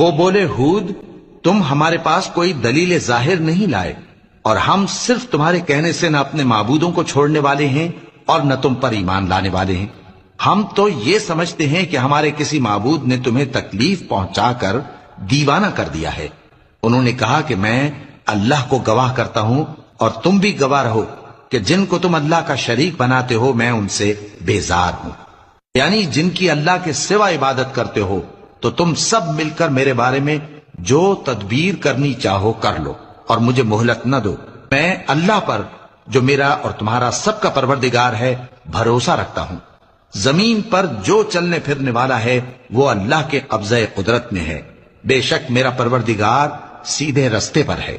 وہ بولے ہود تم ہمارے پاس کوئی دلیل ظاہر نہیں لائے اور ہم صرف تمہارے کہنے سے نہ اپنے معبودوں کو چھوڑنے والے ہیں اور نہ تم پر ایمان لانے والے ہیں. ہم تو یہ سمجھتے ہیں کہ ہمارے کسی معبود نے تمہیں تکلیف پہنچا کر دیوانہ کر دیا ہے. انہوں نے کہا کہ میں اللہ کو گواہ کرتا ہوں اور تم بھی گواہ رہو کہ جن کو تم اللہ کا شریک بناتے ہو میں ان سے بیزار ہوں. یعنی جن کی اللہ کے سوا عبادت کرتے ہو تو تم سب مل کر میرے بارے میں جو تدبیر کرنی چاہو کر لو اور مجھے مہلت نہ دو. میں اللہ پر جو میرا اور تمہارا سب کا پروردگار ہے بھروسہ رکھتا ہوں. زمین پر جو چلنے پھرنے والا ہے وہ اللہ کے قبضہ قدرت میں ہے. بے شک میرا پروردگار سیدھے رستے پر ہے.